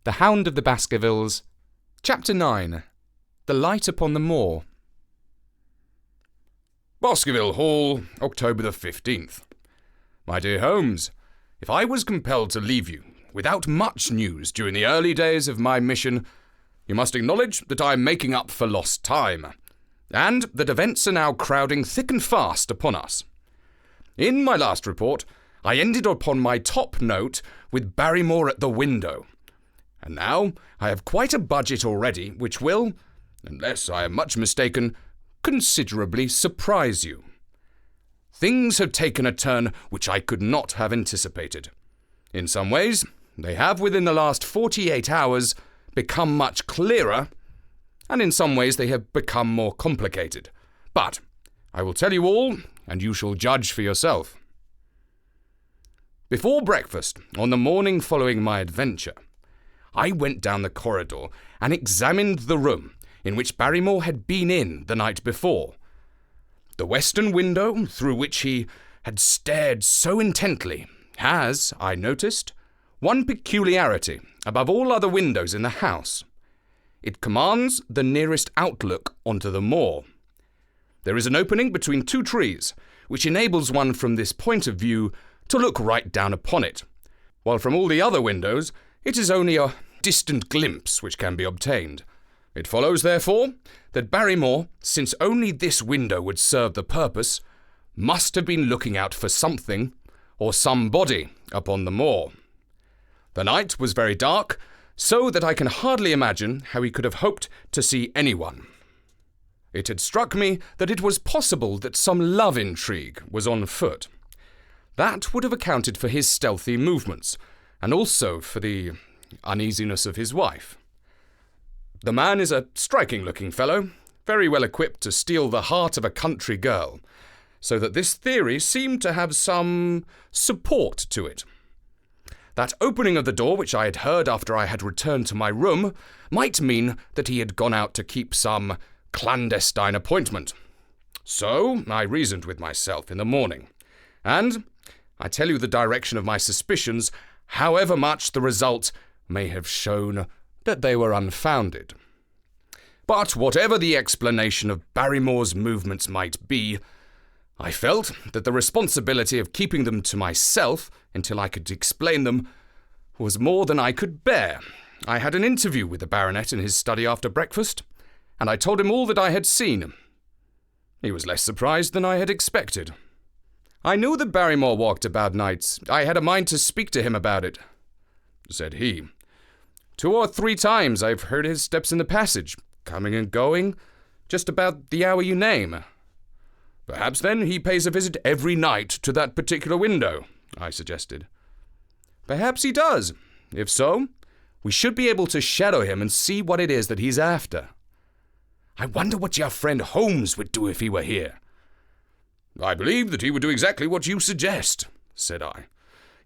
The Hound of the Baskervilles, Chapter 9. The Light upon the Moor. Baskerville Hall, October the 15th. My dear Holmes, if I was compelled to leave you without much news during the early days of my mission, you must acknowledge that I am making up for lost time, and that events are now crowding thick and fast upon us. In my last report, I ended upon my top note with Barrymore at the window. And now I have quite a budget already, which will, unless I am much mistaken, considerably surprise you. Things have taken a turn which I could not have anticipated. In some ways, they have within the last 48 hours become much clearer, and in some ways they have become more complicated. But I will tell you all, and you shall judge for yourself. Before breakfast, on the morning following my adventure, I went down the corridor and examined the room in which Barrymore had been in the night before. The western window through which he had stared so intently has, I noticed, one peculiarity above all other windows in the house. It commands the nearest outlook onto the moor. There is an opening between two trees, which enables one from this point of view to look right down upon it, while from all the other windows it is only a distant glimpse which can be obtained. It follows, therefore, that Barrymore, since only this window would serve the purpose, must have been looking out for something or somebody upon the moor. The night was very dark, so that I can hardly imagine how he could have hoped to see anyone. It had struck me that it was possible that some love intrigue was on foot. That would have accounted for his stealthy movements, and also for the uneasiness of his wife. The man is a striking-looking fellow, very well equipped to steal the heart of a country girl, so that this theory seemed to have some support to it. That opening of the door which I had heard after I had returned to my room might mean that he had gone out to keep some clandestine appointment. So I reasoned with myself in the morning, and I tell you the direction of my suspicions, however much the result may have shown that they were unfounded. But whatever the explanation of Barrymore's movements might be, I felt that the responsibility of keeping them to myself until I could explain them was more than I could bear. I had an interview with the baronet in his study after breakfast, and I told him all that I had seen. He was less surprised than I had expected. "I knew that Barrymore walked about nights. I had a mind to speak to him about it," said he. "2 or 3 times I've heard his steps in the passage, coming and going, just about the hour you name." "Perhaps, then, he pays a visit every night to that particular window," I suggested. "Perhaps he does. If so, we should be able to shadow him and see what it is that he's after." "I wonder what your friend Holmes would do if he were here." "I believe that he would do exactly what you suggest," said I.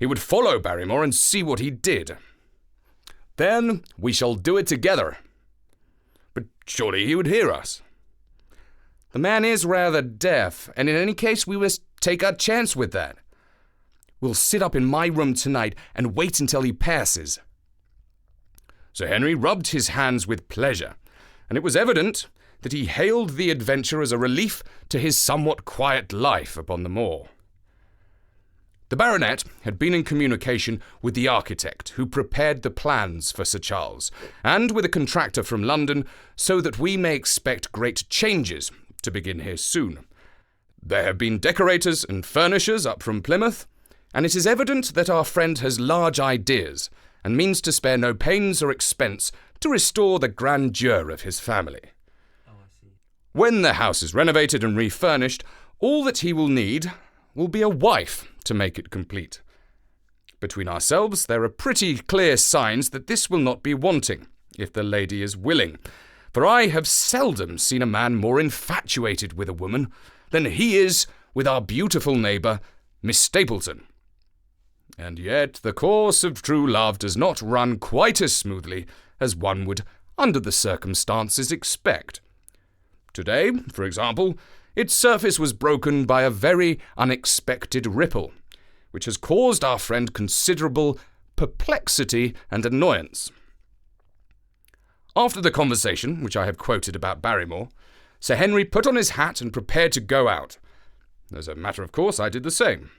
"He would follow Barrymore and see what he did." "Then we shall do it together." "But surely he would hear us." "The man is rather deaf, and in any case we must take our chance with that. We'll sit up in my room tonight and wait until he passes." Sir Henry rubbed his hands with pleasure, and it was evident that he hailed the adventure as a relief to his somewhat quiet life upon the moor. The baronet had been in communication with the architect who prepared the plans for Sir Charles, and with a contractor from London, so that we may expect great changes to begin here soon. There have been decorators and furnishers up from Plymouth, and it is evident that our friend has large ideas and means to spare no pains or expense to restore the grandeur of his family. When the house is renovated and refurnished, all that he will need will be a wife to make it complete. Between ourselves, there are pretty clear signs that this will not be wanting, if the lady is willing, for I have seldom seen a man more infatuated with a woman than he is with our beautiful neighbour, Miss Stapleton. And yet the course of true love does not run quite as smoothly as one would, under the circumstances, expect. Today, for example, its surface was broken by a very unexpected ripple, which has caused our friend considerable perplexity and annoyance. After the conversation, which I have quoted about Barrymore, Sir Henry put on his hat and prepared to go out. As a matter of course, I did the same.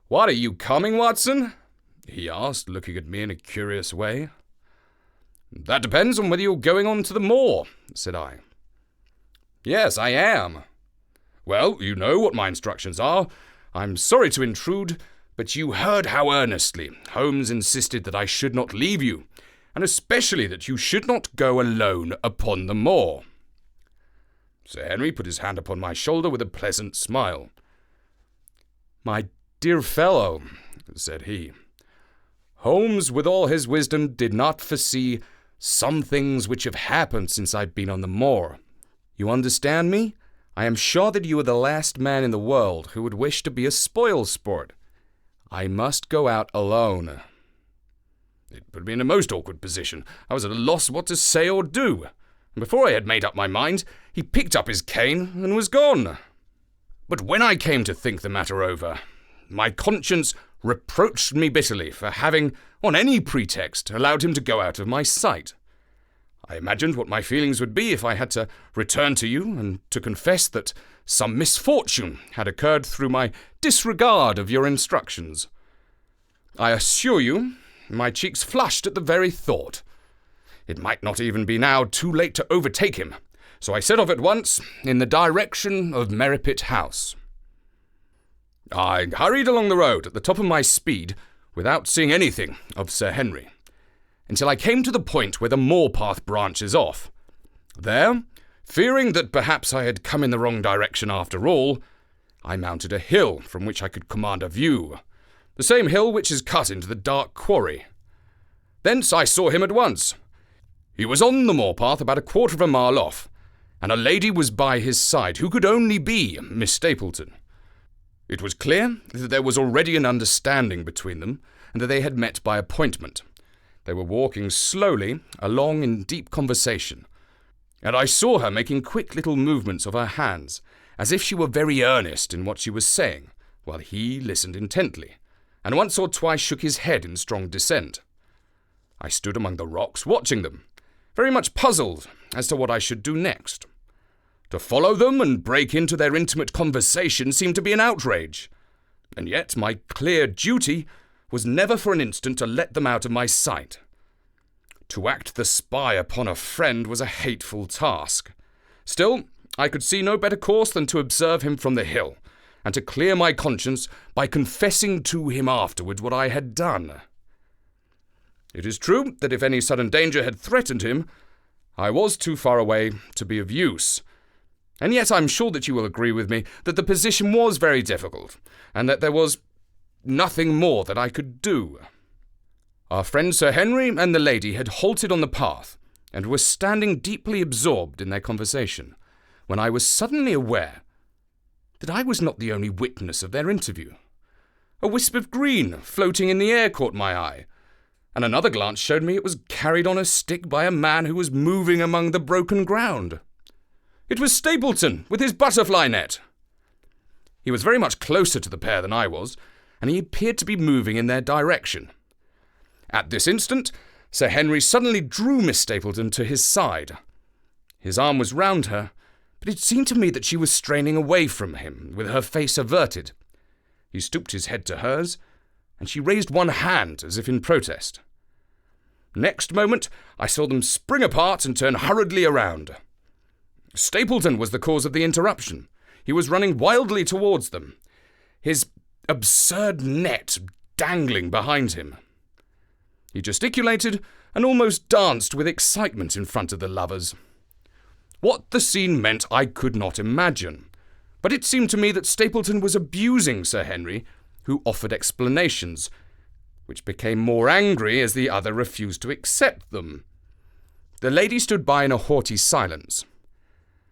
"What, are you coming, Watson?" he asked, looking at me in a curious way. "That depends on whether you're going on to the moor," said I. "Yes, I am." "Well, you know what my instructions are. I'm sorry to intrude, but you heard how earnestly Holmes insisted that I should not leave you, and especially that you should not go alone upon the moor." Sir Henry put his hand upon my shoulder with a pleasant smile. "My dear fellow," said he, "Holmes, with all his wisdom, did not foresee some things which have happened since I've been on the moor. You understand me? I am sure that you are the last man in the world who would wish to be a spoil sport. I must go out alone." It put me in a most awkward position. I was at a loss what to say or do. And before I had made up my mind, he picked up his cane and was gone. But when I came to think the matter over, my conscience reproached me bitterly for having, on any pretext, allowed him to go out of my sight. I imagined what my feelings would be if I had to return to you and to confess that some misfortune had occurred through my disregard of your instructions. I assure you, my cheeks flushed at the very thought. It might not even be now too late to overtake him, so I set off at once in the direction of Merripit House. I hurried along the road at the top of my speed without seeing anything of Sir Henry, until I came to the point where the moor path branches off. There, fearing that perhaps I had come in the wrong direction after all, I mounted a hill from which I could command a view, the same hill which is cut into the dark quarry. Thence I saw him at once. He was on the moor path about a quarter of a mile off, and a lady was by his side who could only be Miss Stapleton. It was clear that there was already an understanding between them, and that they had met by appointment. They were walking slowly along in deep conversation, and I saw her making quick little movements of her hands, as if she were very earnest in what she was saying, while he listened intently, and once or twice shook his head in strong dissent. I stood among the rocks watching them, very much puzzled as to what I should do next. To follow them and break into their intimate conversation seemed to be an outrage, and yet my clear duty was never for an instant to let them out of my sight. To act the spy upon a friend was a hateful task. Still, I could see no better course than to observe him from the hill, and to clear my conscience by confessing to him afterwards what I had done. It is true that if any sudden danger had threatened him, I was too far away to be of use. And yet I'm sure that you will agree with me that the position was very difficult, and that there was nothing more that I could do. Our friend Sir Henry and the lady had halted on the path, and were standing deeply absorbed in their conversation, when I was suddenly aware that I was not the only witness of their interview. A wisp of green floating in the air caught my eye, and another glance showed me it was carried on a stick by a man who was moving among the broken ground. It was Stapleton with his butterfly net. He was very much closer to the pair than I was, and he appeared to be moving in their direction. At this instant, Sir Henry suddenly drew Miss Stapleton to his side. His arm was round her, but it seemed to me that she was straining away from him, with her face averted. He stooped his head to hers, and she raised one hand as if in protest. Next moment, I saw them spring apart and turn hurriedly around. Stapleton was the cause of the interruption. He was running wildly towards them, his absurd net dangling behind him. He gesticulated and almost danced with excitement in front of the lovers. What the scene meant I could not imagine, but it seemed to me that Stapleton was abusing Sir Henry, who offered explanations, which became more angry as the other refused to accept them. The lady stood by in a haughty silence.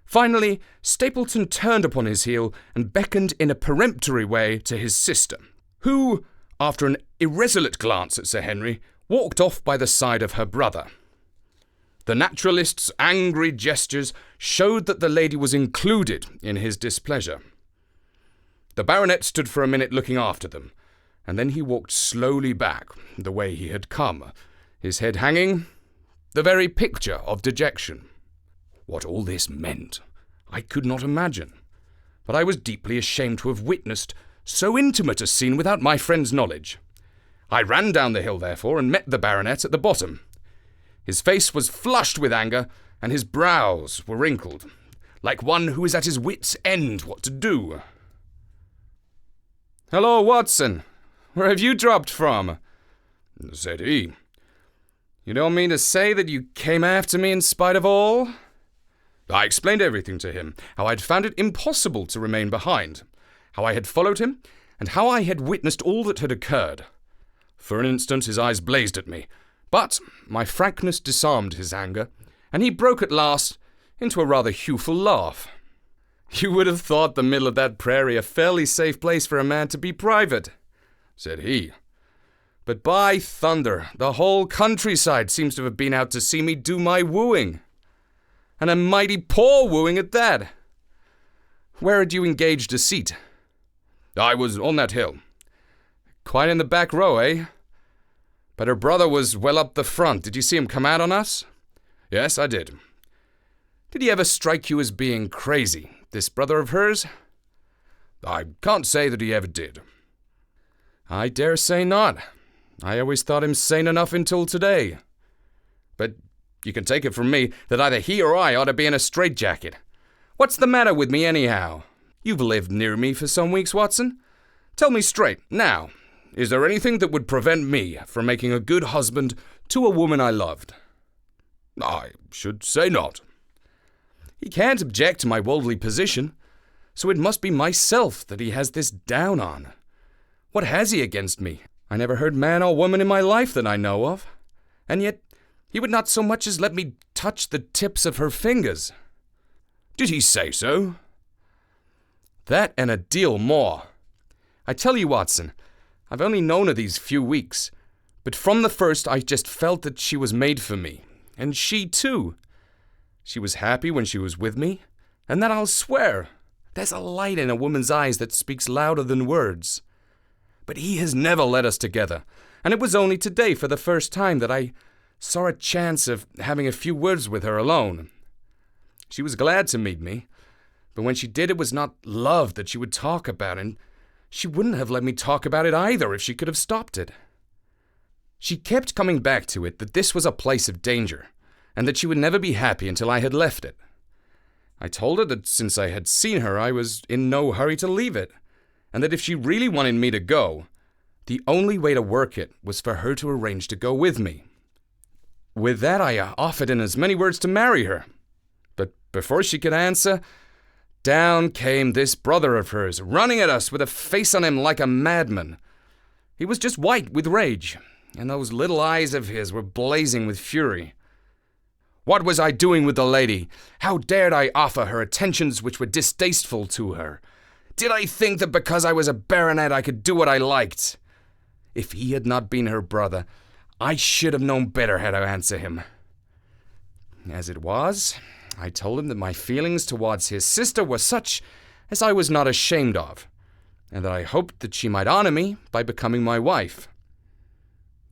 Finally, Stapleton turned upon his heel and beckoned in a peremptory way to his sister, who, after an irresolute glance at Sir Henry, walked off by the side of her brother. The naturalist's angry gestures showed that the lady was included in his displeasure. The baronet stood for a minute looking after them, and then he walked slowly back, the way he had come, his head hanging, the very picture of dejection. What all this meant, I could not imagine, but I was deeply ashamed to have witnessed so intimate a scene without my friend's knowledge. I ran down the hill, therefore, and met the baronet at the bottom. His face was flushed with anger, and his brows were wrinkled, like one who is at his wits' end what to do. "Hello, Watson. Where have you dropped from?" said he. "You don't mean to say that you came after me in spite of all?" I explained everything to him, how I had found it impossible to remain behind, how I had followed him, and how I had witnessed all that had occurred. For an instant his eyes blazed at me, but my frankness disarmed his anger, and he broke at last into a rather hueful laugh. "You would have thought the middle of that prairie a fairly safe place for a man to be private," said he. "But by thunder, the whole countryside seems to have been out to see me do my wooing. And a mighty poor wooing at that. Where had you engaged a seat?" "I was on that hill." "Quite in the back row, eh? But her brother was well up the front. Did you see him come out on us?" "Yes, I did." "Did he ever strike you as being crazy, this brother of hers?" "I can't say that he ever did." "I dare say not. I always thought him sane enough until today. But you can take it from me that either he or I ought to be in a straitjacket. What's the matter with me, anyhow? You've lived near me for some weeks, Watson. Tell me straight, now, is there anything that would prevent me from making a good husband to a woman I loved?" "I should say not." "He can't object to my worldly position, so it must be myself that he has this down on. What has he against me? I never heard man or woman in my life that I know of. And yet he would not so much as let me touch the tips of her fingers." "Did he say so?" "That and a deal more. I tell you, Watson, I've only known her these few weeks, but from the first I just felt that she was made for me, and she too. She was happy when she was with me, and that I'll swear. There's a light in a woman's eyes that speaks louder than words. But he has never led us together, and it was only today for the first time that I saw a chance of having a few words with her alone. She was glad to meet me, but when she did, it was not love that she would talk about, and she wouldn't have let me talk about it either if she could have stopped it. She kept coming back to it that this was a place of danger, and that she would never be happy until I had left it. I told her that since I had seen her, I was in no hurry to leave it, and that if she really wanted me to go, the only way to work it was for her to arrange to go with me. With that, I offered in as many words to marry her. But before she could answer, down came this brother of hers, running at us with a face on him like a madman. He was just white with rage, and those little eyes of his were blazing with fury. What was I doing with the lady? How dared I offer her attentions which were distasteful to her? Did I think that because I was a baronet I could do what I liked? If he had not been her brother, I should have known better how to answer him. As it was, I told him that my feelings towards his sister were such as I was not ashamed of, and that I hoped that she might honor me by becoming my wife.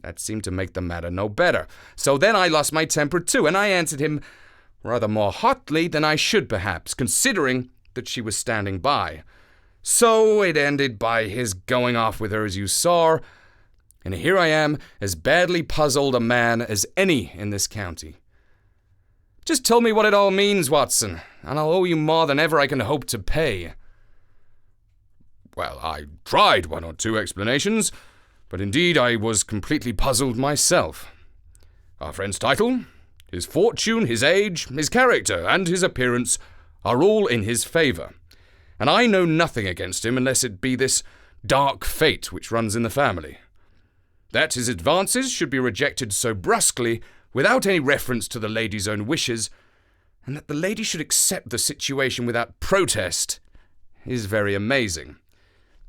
That seemed to make the matter no better, so then I lost my temper too, and I answered him rather more hotly than I should perhaps, considering that she was standing by. So it ended by his going off with her as you saw, and here I am, as badly puzzled a man as any in this county. Just tell me what it all means, Watson, and I'll owe you more than ever I can hope to pay." Well, I tried one or two explanations, but indeed I was completely puzzled myself. Our friend's title, his fortune, his age, his character, and his appearance are all in his favour, and I know nothing against him unless it be this dark fate which runs in the family. That his advances should be rejected so brusquely, without any reference to the lady's own wishes, and that the lady should accept the situation without protest, is very amazing.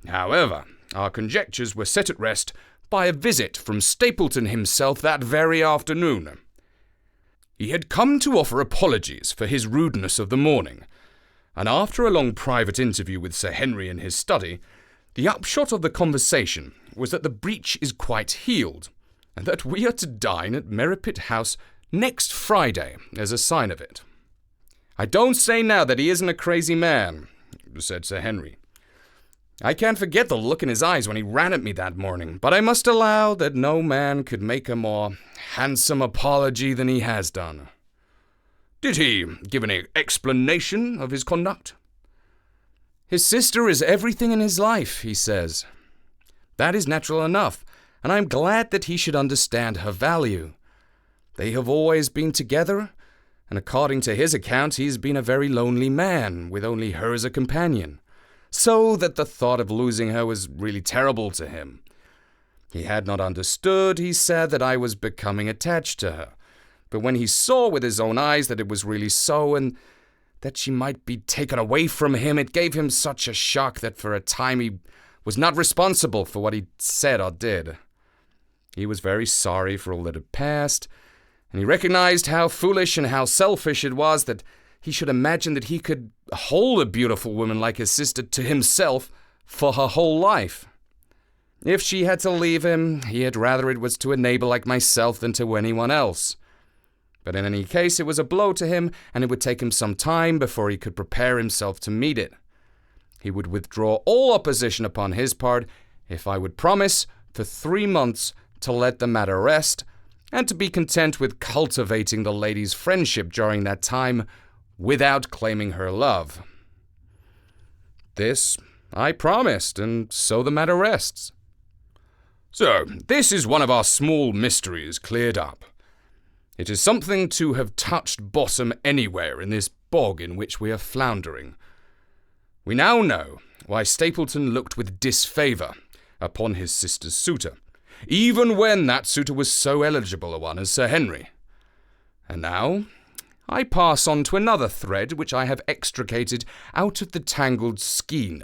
However, our conjectures were set at rest by a visit from Stapleton himself that very afternoon. He had come to offer apologies for his rudeness of the morning, and after a long private interview with Sir Henry in his study, the upshot of the conversation was that the breach is quite healed, and that we are to dine at Merripit House next Friday as a sign of it. I don't say now that he isn't a crazy man, said Sir Henry. I can't forget the look in his eyes when he ran at me that morning, but I must allow that no man could make a more handsome apology than he has done. Did he give any explanation of his conduct? His sister is everything in his life, he says. That is natural enough, and I am glad that he should understand her value. They have always been together, and according to his account, he has been a very lonely man, with only her as a companion, so that the thought of losing her was really terrible to him. He had not understood, he said, that I was becoming attached to her, but when he saw with his own eyes that it was really so, and that she might be taken away from him, it gave him such a shock that for a time he was not responsible for what he said or did. He was very sorry for all that had passed, and he recognized how foolish and how selfish it was that he should imagine that he could hold a beautiful woman like his sister to himself for her whole life. If she had to leave him, he had rather it was to a neighbor like myself than to anyone else. But in any case, it was a blow to him, and it would take him some time before he could prepare himself to meet it. He would withdraw all opposition upon his part if I would promise for 3 months to let the matter rest, and to be content with cultivating the lady's friendship during that time without claiming her love. This I promised, and so the matter rests. So, this is one of our small mysteries cleared up. It is something to have touched bottom anywhere in this bog in which we are floundering. We now know why Stapleton looked with disfavour upon his sister's suitor, even when that suitor was so eligible a one as Sir Henry. And now I pass on to another thread which I have extricated out of the tangled skein,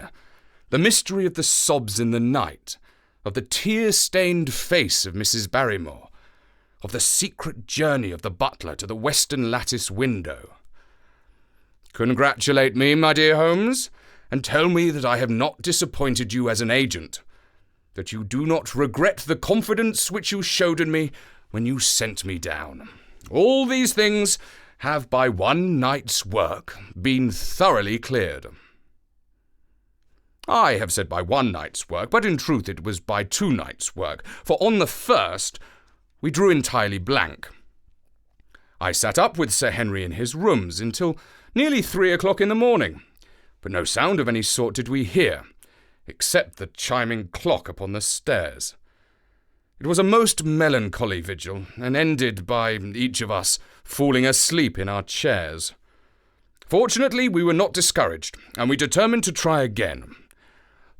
the mystery of the sobs in the night, of the tear-stained face of Mrs. Barrymore, of the secret journey of the butler to the western lattice window. Congratulate me, my dear Holmes, and tell me that I have not disappointed you as an agent, that you do not regret the confidence which you showed in me when you sent me down. All these things have by one night's work been thoroughly cleared. I have said by one night's work, but in truth it was by 2 nights' work, for on the first we drew entirely blank. I sat up with Sir Henry in his rooms until nearly 3 o'clock in the morning, but no sound of any sort did we hear, except the chiming clock upon the stairs. It was a most melancholy vigil, and ended by each of us falling asleep in our chairs. Fortunately, we were not discouraged, and we determined to try again.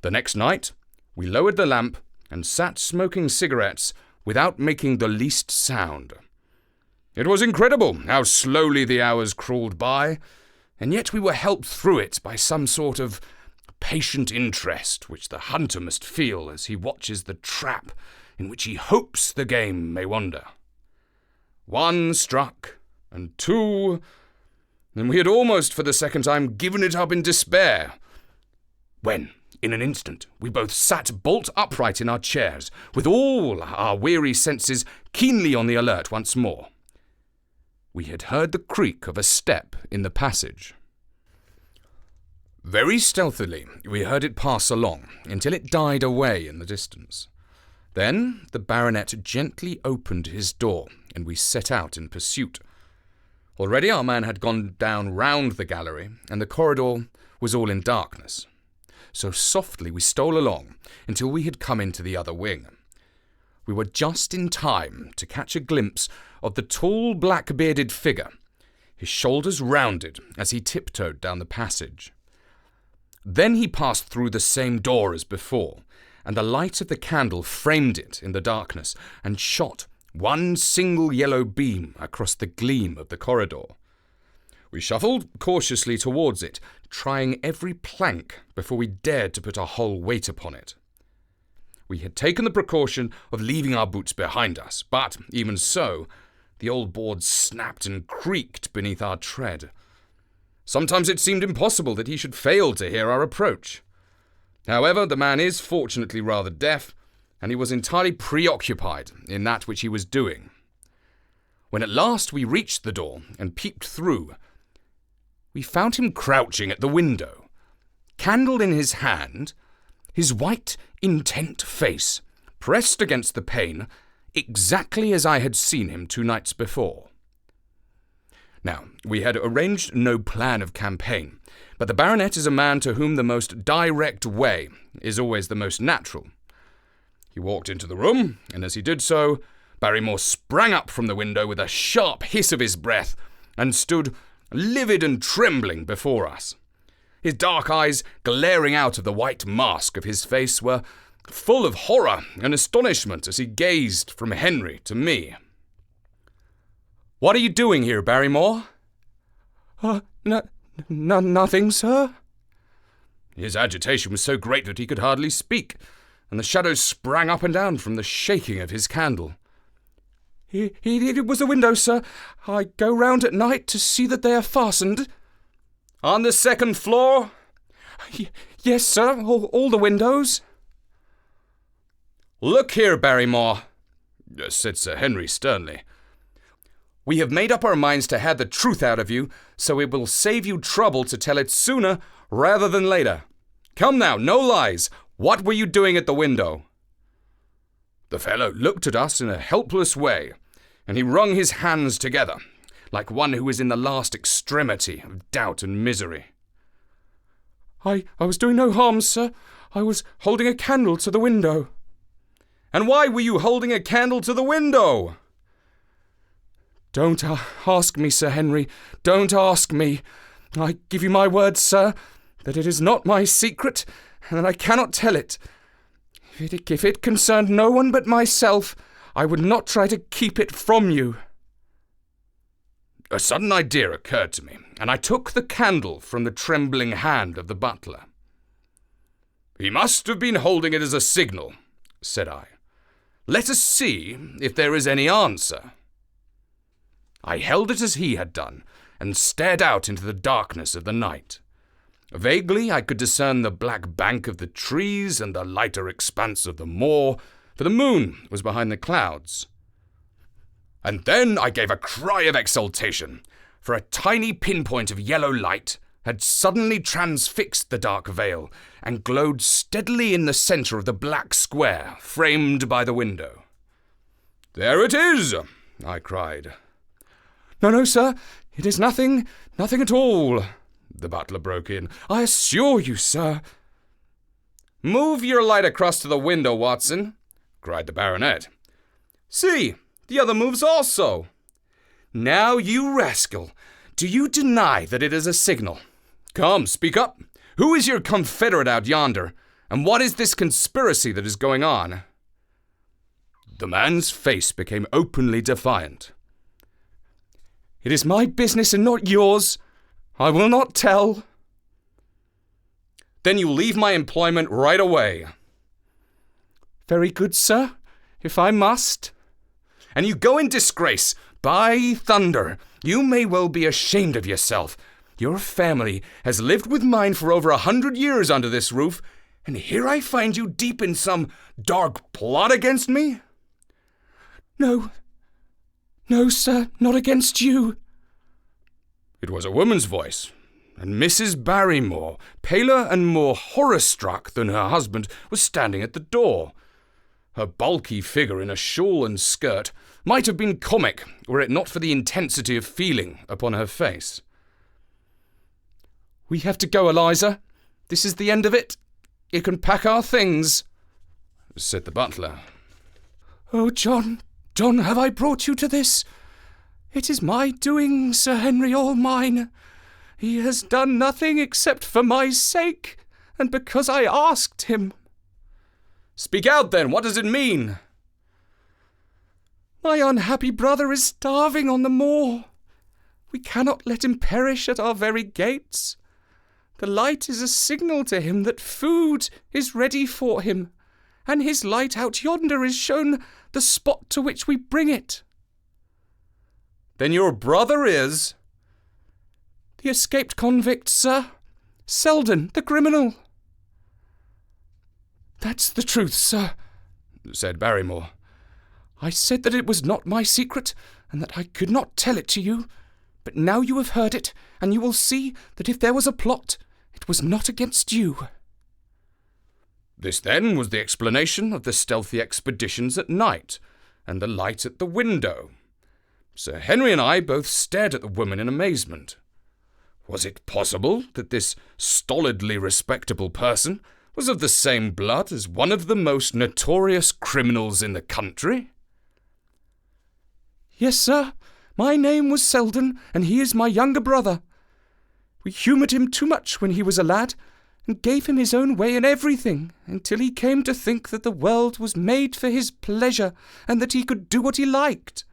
The next night, we lowered the lamp and sat smoking cigarettes without making the least sound. It was incredible how slowly the hours crawled by, and yet we were helped through it by some sort of patient interest which the hunter must feel as he watches the trap in which he hopes the game may wander. 1 struck, and 2, and we had almost for the second time given it up in despair, when, in an instant, we both sat bolt upright in our chairs, with all our weary senses keenly on the alert once more. We had heard the creak of a step in the passage. Very stealthily, we heard it pass along, until it died away in the distance. Then the baronet gently opened his door, and we set out in pursuit. Already our man had gone down round the gallery, and the corridor was all in darkness. So softly we stole along, until we had come into the other wing. We were just in time to catch a glimpse of the tall black-bearded figure, his shoulders rounded as he tiptoed down the passage. Then he passed through the same door as before, and the light of the candle framed it in the darkness and shot one single yellow beam across the gleam of the corridor. We shuffled cautiously towards it, trying every plank before we dared to put our whole weight upon it. We had taken the precaution of leaving our boots behind us, but, even so, the old boards snapped and creaked beneath our tread. Sometimes it seemed impossible that he should fail to hear our approach. However, the man is fortunately rather deaf, and he was entirely preoccupied in that which he was doing. when at last we reached the door and peeped through, we found him crouching at the window, candle in his hand, his white, intent face pressed against the pane, exactly as I had seen him 2 nights before. Now, we had arranged no plan of campaign, but the baronet is a man to whom the most direct way is always the most natural. He walked into the room, and as he did so, Barrymore sprang up from the window with a sharp hiss of his breath and stood livid and trembling before us. His dark eyes, glaring out of the white mask of his face, were full of horror and astonishment as he gazed from Henry to me. "What are you doing here, Barrymore?" Nothing, sir." His agitation was so great that he could hardly speak, and the shadows sprang up and down from the shaking of his candle. It was a window, sir. I go round at night to see that they are fastened." "On the 2nd floor?" Yes, sir, all the windows." "Look here, Barrymore," said Sir Henry sternly. "We have made up our minds to have the truth out of you, so it will save you trouble to tell it sooner rather than later. Come now, no lies. What were you doing at the window?" The fellow looked at us in a helpless way, and he wrung his hands together, like one who is in the last extremity of doubt and misery. I was doing no harm, sir. I was holding a candle to the window." "And why were you holding a candle to the window?" "Don't ask me, Sir Henry. Don't ask me. I give you my word, sir, that it is not my secret, and that I cannot tell it. If it concerned no one but myself, I would not try to keep it from you." A sudden idea occurred to me, and I took the candle from the trembling hand of the butler. "He must have been holding it as a signal," said I. "Let us see if there is any answer." I held it as he had done, and stared out into the darkness of the night. Vaguely I could discern the black bank of the trees and the lighter expanse of the moor, for the moon was behind the clouds. And then I gave a cry of exultation, for a tiny pinpoint of yellow light had suddenly transfixed the dark veil and glowed steadily in the centre of the black square framed by the window. "There it is!" I cried. No, sir, it is nothing at all," the butler broke in. "I assure you, sir." "Move your light across to the window, Watson," cried the baronet. "See, the other moves also. Now, you rascal, do you deny that it is a signal? Come, speak up. Who is your confederate out yonder, and what is this conspiracy that is going on?" The man's face became openly defiant. "It is my business and not yours. I will not tell." "Then you leave my employment right away." "Very good, sir, if I must." "And you go in disgrace. By thunder, you may well be ashamed of yourself. Your family has lived with mine for over 100 years under this roof, and here I find you deep in some dark plot against me?" No, sir, not against you." It was a woman's voice, and Mrs. Barrymore, paler and more horror-struck than her husband, was standing at the door. Her bulky figure in a shawl and skirt might have been comic were it not for the intensity of feeling upon her face. "We have to go, Eliza. This is the end of it. You can pack our things," said the butler. "Oh, John, have I brought you to this? It is my doing, Sir Henry, all mine. He has done nothing except for my sake, and because I asked him." "Speak out, then. What does it mean?" "My unhappy brother is starving on the moor. We cannot let him perish at our very gates. The light is a signal to him that food is ready for him, and his light out yonder is shown the spot to which we bring it." "Then your brother is—" "The escaped convict, sir. Selden, the criminal." "That's the truth, sir," said Barrymore. "I said that it was not my secret, and that I could not tell it to you. But now you have heard it, and you will see that if there was a plot, it was not against you." This then was the explanation of the stealthy expeditions at night, and the light at the window. Sir Henry and I both stared at the woman in amazement. Was it possible that this stolidly respectable person was of the same blood as one of the most notorious criminals in the country? "Yes, sir. My name was Selden, and he is my younger brother. We humoured him too much when he was a lad, and gave him his own way in everything, until he came to think that the world was made for his pleasure, and that he could do what he liked.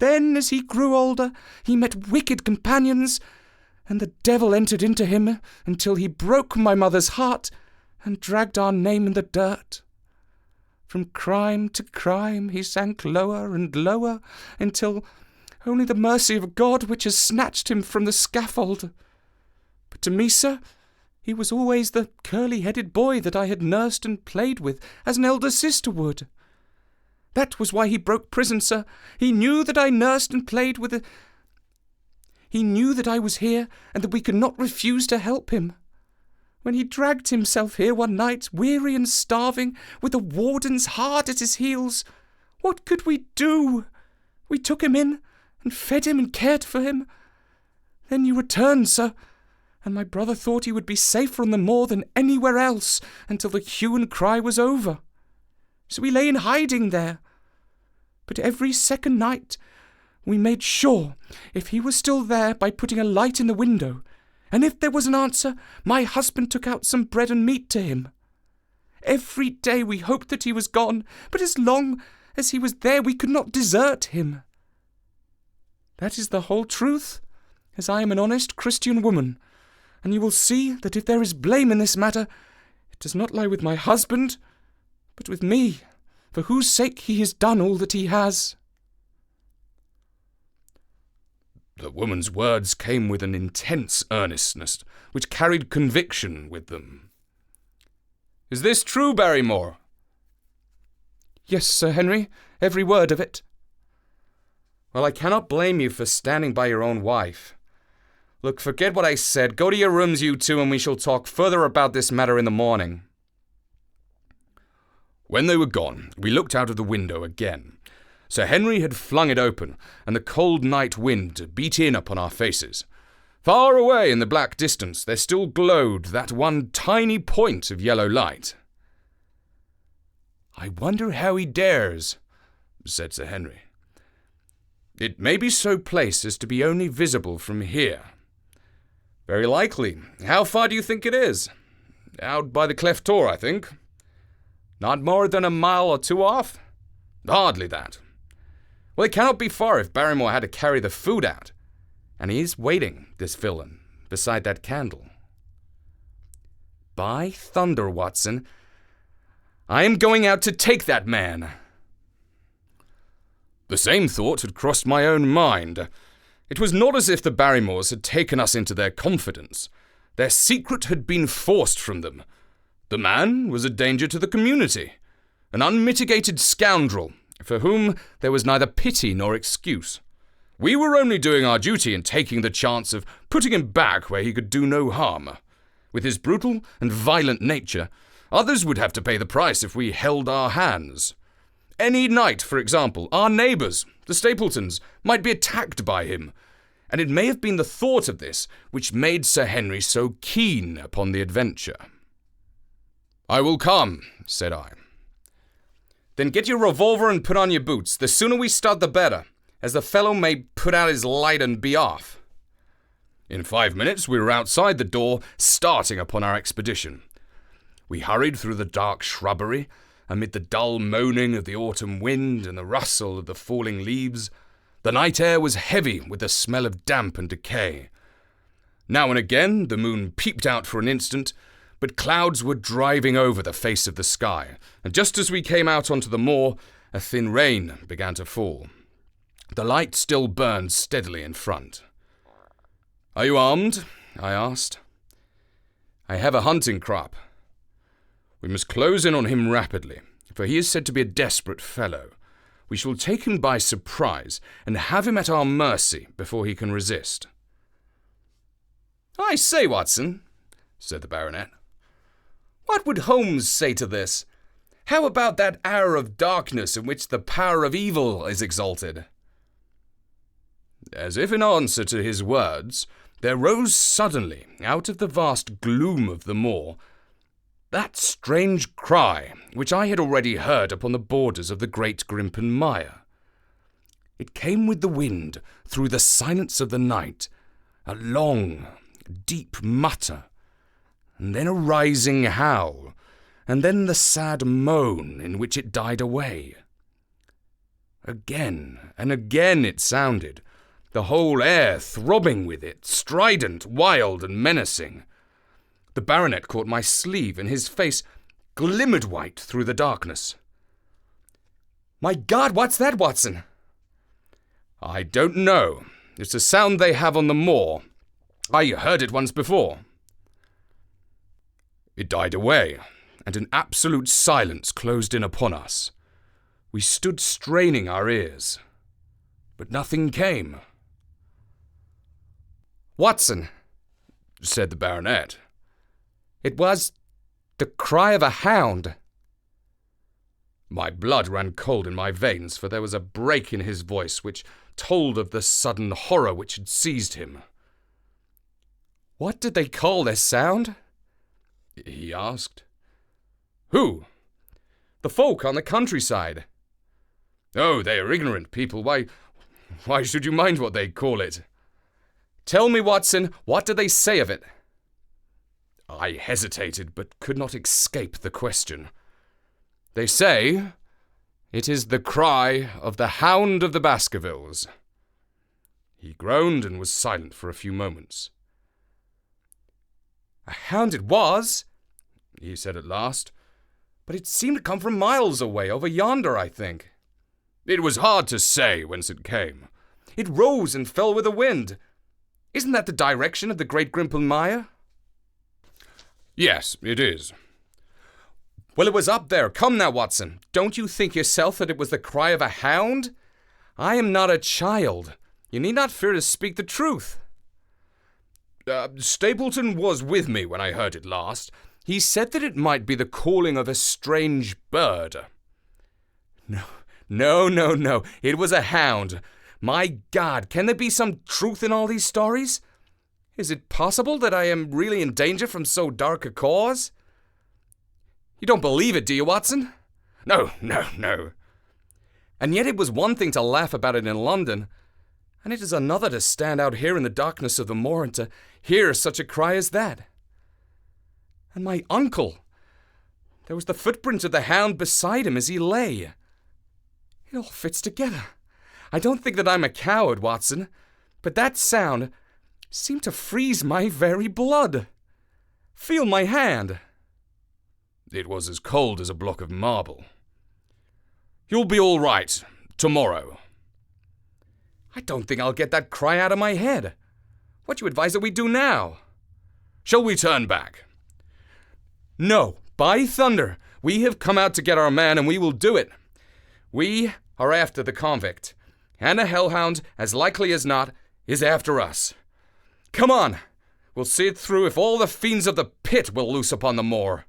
Then, as he grew older, he met wicked companions, and the devil entered into him until he broke my mother's heart and dragged our name in the dirt. From crime to crime he sank lower and lower, until only the mercy of God which has snatched him from the scaffold. But to me, sir, he was always the curly-headed boy that I had nursed and played with, as an elder sister would. That was why he broke prison, sir. He knew that I nursed and played with He knew that I was here, and that we could not refuse to help him. When he dragged himself here one night, weary and starving, with the warden's heart at his heels, what could we do? We took him in, and fed him and cared for him. Then you returned, sir, and my brother thought he would be safer on the moor than anywhere else until the hue and cry was over. So we lay in hiding there. But every second night we made sure if he was still there by putting a light in the window, and if there was an answer, my husband took out some bread and meat to him. Every day we hoped that he was gone, but as long as he was there we could not desert him. That is the whole truth, as I am an honest Christian woman, and you will see that if there is blame in this matter, it does not lie with my husband, but with me, for whose sake he has done all that he has." The woman's words came with an intense earnestness, which carried conviction with them. "Is this true, Barrymore?" "Yes, Sir Henry, every word of it." "Well, I cannot blame you for standing by your own wife. Look, forget what I said. Go to your rooms, you two, and we shall talk further about this matter in the morning." When they were gone, we looked out of the window again. Sir Henry had flung it open, and the cold night wind beat in upon our faces. Far away in the black distance there still glowed that one tiny point of yellow light. "I wonder how he dares," said Sir Henry. "It may be so placed as to be only visible from here." "Very likely. How far do you think it is?" "Out by the cleft door, I think." "Not more than a mile or two off?" "Hardly that." "Well, it cannot be far if Barrymore had to carry the food out. And he is waiting, this villain, beside that candle." "By thunder, Watson, I am going out to take that man." The same thought had crossed my own mind. It was not as if the Barrymores had taken us into their confidence. Their secret had been forced from them. The man was a danger to the community, an unmitigated scoundrel, for whom there was neither pity nor excuse. We were only doing our duty in taking the chance of putting him back where he could do no harm. With his brutal and violent nature, others would have to pay the price if we held our hands. Any night, for example, our neighbours, the Stapletons, might be attacked by him, and it may have been the thought of this which made Sir Henry so keen upon the adventure. "I will come," said I. "Then get your revolver and put on your boots. The sooner we start the better, as the fellow may put out his light and be off." In 5 minutes we were outside the door, starting upon our expedition. We hurried through the dark shrubbery, amid the dull moaning of the autumn wind and the rustle of the falling leaves. The night air was heavy with the smell of damp and decay. Now and again the moon peeped out for an instant, but clouds were driving over the face of the sky, and just as we came out onto the moor, a thin rain began to fall. The light still burned steadily in front. "Are you armed?" I asked. "I have a hunting crop." "We must close in on him rapidly, for he is said to be a desperate fellow. We shall take him by surprise and have him at our mercy before he can resist." "I say, Watson," said the baronet, "what would Holmes say to this? How about that hour of darkness in which the power of evil is exalted?" As if in answer to his words, there rose suddenly, out of the vast gloom of the moor, that strange cry which I had already heard upon the borders of the great Grimpen Mire. It came with the wind through the silence of the night, a long, deep mutter, and then a rising howl, and then the sad moan in which it died away. Again and again it sounded, the whole air throbbing with it, strident, wild, and menacing. The baronet caught my sleeve, and his face glimmered white through the darkness. "My God, what's that, Watson?" "I don't know. It's a sound they have on the moor. I heard it once before." It died away, and an absolute silence closed in upon us. We stood straining our ears, but nothing came. "Watson," said the baronet, "it was the cry of a hound." My blood ran cold in my veins, for there was a break in his voice which told of the sudden horror which had seized him. "What did they call this sound?" he asked. "Who?" "The folk on the countryside." "Oh, they are ignorant people. Why should you mind what they call it?" "Tell me, Watson, what did they say of it?" I hesitated, but could not escape the question. "They say it is the cry of the hound of the Baskervilles." He groaned and was silent for a few moments. "A hound it was," he said at last, "but it seemed to come from miles away, over yonder, I think." "It was hard to say whence it came." "It rose and fell with the wind. Isn't that the direction of the great Grimpen Mire?" "Yes, it is." "Well, it was up there. Come now, Watson. Don't you think yourself that it was the cry of a hound? I am not a child. You need not fear to speak the truth." "Stapleton was with me when I heard it last. He said that it might be the calling of a strange bird." No. It was a hound. My God, can there be some truth in all these stories? Is it possible that I am really in danger from so dark a cause? You don't believe it, do you, Watson?" No. "And yet it was one thing to laugh about it in London, and it is another to stand out here in the darkness of the moor and to hear such a cry as that. And my uncle, there was the footprint of the hound beside him as he lay. It all fits together. I don't think that I'm a coward, Watson, but that sound seemed to freeze my very blood. Feel my hand." It was as cold as a block of marble. "You'll be all right tomorrow." "I don't think I'll get that cry out of my head. What do you advise that we do now?" "Shall we turn back?" "No, by thunder! We have come out to get our man, and we will do it. We are after the convict, and a hellhound, as likely as not, is after us. Come on! We'll see it through if all the fiends of the pit will loose upon the moor."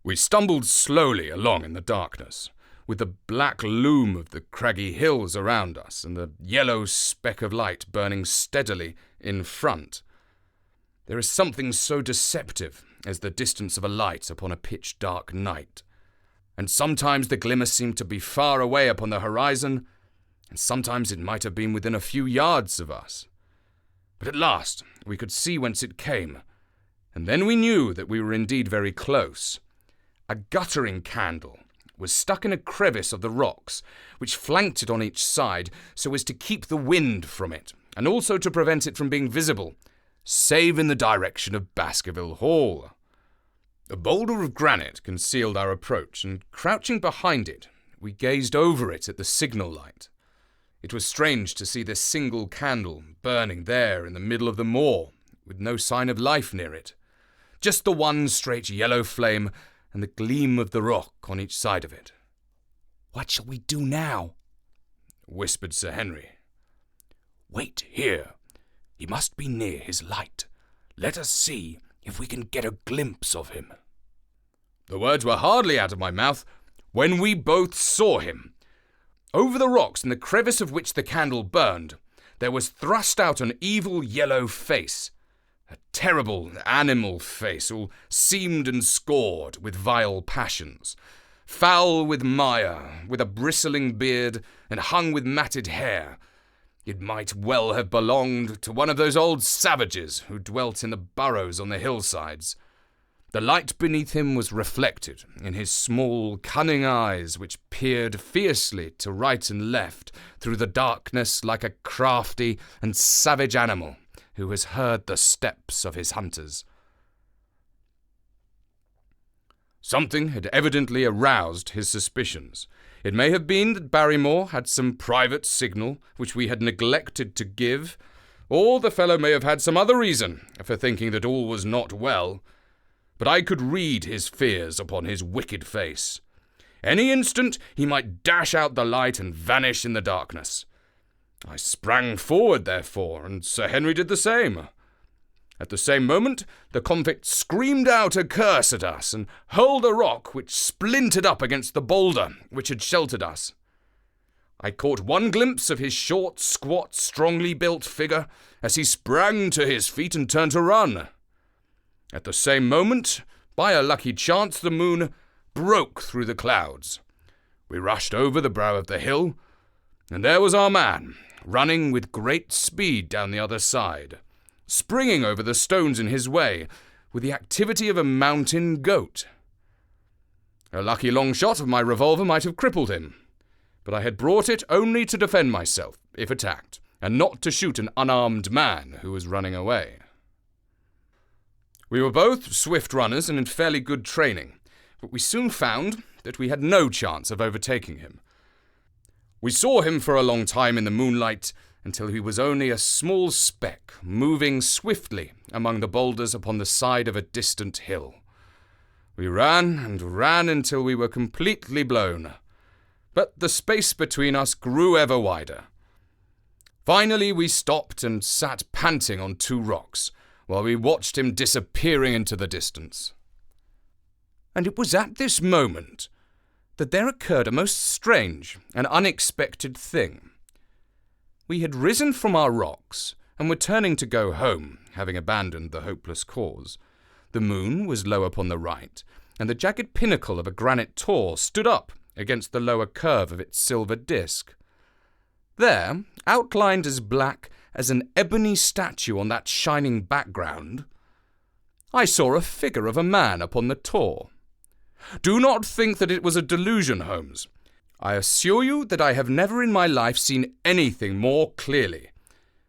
We stumbled slowly along in the darkness, with the black loom of the craggy hills around us and the yellow speck of light burning steadily in front. There is something so deceptive as the distance of a light upon a pitch-dark night, and sometimes the glimmer seemed to be far away upon the horizon, and sometimes it might have been within a few yards of us. But at last we could see whence it came, and then we knew that we were indeed very close. A guttering candle was stuck in a crevice of the rocks, which flanked it on each side so as to keep the wind from it, and also to prevent it from being visible, save in the direction of Baskerville Hall. A boulder of granite concealed our approach, and crouching behind it, we gazed over it at the signal light. It was strange to see this single candle burning there in the middle of the moor, with no sign of life near it. Just the one straight yellow flame, and the gleam of the rock on each side of it. "What shall we do now?" whispered Sir Henry. "Wait here. He must be near his light. Let us see if we can get a glimpse of him." The words were hardly out of my mouth when we both saw him. Over the rocks, in the crevice of which the candle burned, there was thrust out an evil yellow face, a terrible animal face, all seamed and scored with vile passions, foul with mire, with a bristling beard, and hung with matted hair. It might well have belonged to one of those old savages who dwelt in the burrows on the hillsides. The light beneath him was reflected in his small, cunning eyes, which peered fiercely to right and left through the darkness like a crafty and savage animal who has heard the steps of his hunters. Something had evidently aroused his suspicions. It may have been that Barrymore had some private signal which we had neglected to give, or the fellow may have had some other reason for thinking that all was not well. But I could read his fears upon his wicked face. Any instant he might dash out the light and vanish in the darkness. I sprang forward, therefore, and Sir Henry did the same. At the same moment, the convict screamed out a curse at us and hurled a rock which splintered up against the boulder which had sheltered us. I caught one glimpse of his short, squat, strongly built figure as he sprang to his feet and turned to run. At the same moment, by a lucky chance, the moon broke through the clouds. We rushed over the brow of the hill, and there was our man, running with great speed down the other side, springing over the stones in his way, with the activity of a mountain goat. A lucky long shot of my revolver might have crippled him, but I had brought it only to defend myself, if attacked, and not to shoot an unarmed man who was running away. We were both swift runners and in fairly good training, but we soon found that we had no chance of overtaking him. We saw him for a long time in the moonlight until he was only a small speck moving swiftly among the boulders upon the side of a distant hill. We ran and ran until we were completely blown, but the space between us grew ever wider. Finally we stopped and sat panting on two rocks, while we watched him disappearing into the distance. And it was at this moment that there occurred a most strange and unexpected thing. We had risen from our rocks and were turning to go home, having abandoned the hopeless cause. The moon was low upon the right, and the jagged pinnacle of a granite tor stood up against the lower curve of its silver disk. There, outlined as black as an ebony statue on that shining background, I saw a figure of a man upon the tor. Do not think that it was a delusion, Holmes. I assure you that I have never in my life seen anything more clearly.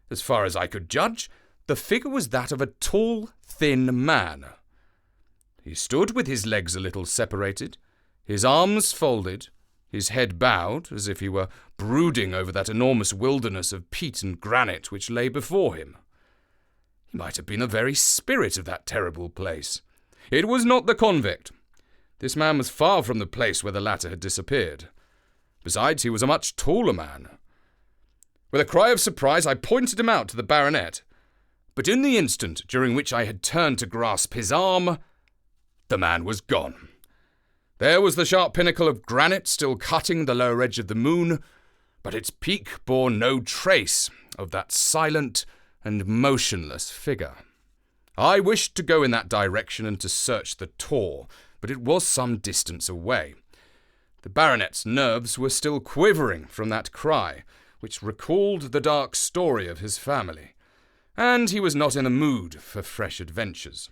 As far as I could judge, the figure was that of a tall, thin man. He stood with his legs a little separated, his arms folded, his head bowed, as if he were brooding over that enormous wilderness of peat and granite which lay before him. He might have been the very spirit of that terrible place. It was not the convict. This man was far from the place where the latter had disappeared. Besides, he was a much taller man. With a cry of surprise, I pointed him out to the baronet, but in the instant during which I had turned to grasp his arm, the man was gone. There was the sharp pinnacle of granite still cutting the lower edge of the moon, but its peak bore no trace of that silent and motionless figure. I wished to go in that direction and to search the tor, but it was some distance away. The baronet's nerves were still quivering from that cry, which recalled the dark story of his family, and he was not in the mood for fresh adventures.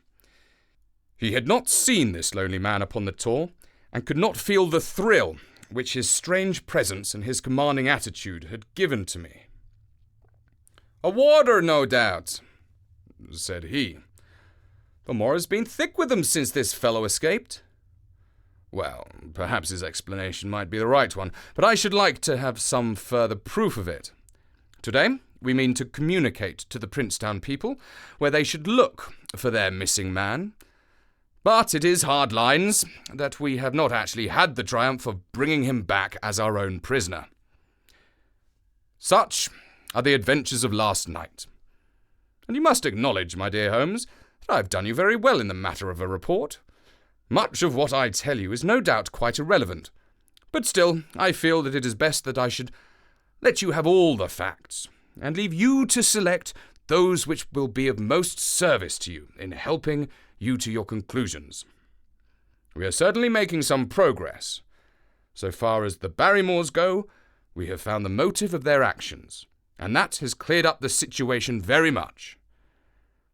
He had not seen this lonely man upon the tor, and could not feel the thrill which his strange presence and his commanding attitude had given to me. "A warder, no doubt," said he. "The moor has been thick with them since this fellow escaped." Well, perhaps his explanation might be the right one, but I should like to have some further proof of it. Today, we mean to communicate to the Princetown people where they should look for their missing man. But it is hard lines that we have not actually had the triumph of bringing him back as our own prisoner. Such are the adventures of last night. And you must acknowledge, my dear Holmes, that I have done you very well in the matter of a report. Much of what I tell you is no doubt quite irrelevant, but still I feel that it is best that I should let you have all the facts, and leave you to select those which will be of most service to you in helping you to your conclusions. We are certainly making some progress. So far as the Barrymores go, we have found the motive of their actions, and that has cleared up the situation very much.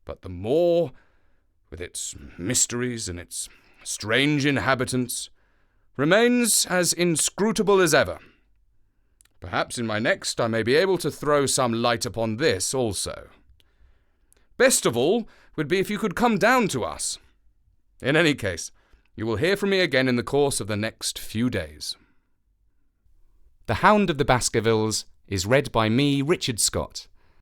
But the moor, with its mysteries and its strange inhabitants, remains as inscrutable as ever. Perhaps in my next I may be able to throw some light upon this also. Best of all would be if you could come down to us. In any case, you will hear from me again in the course of the next few days. The Hound of the Baskervilles is read by me, Richard Scott.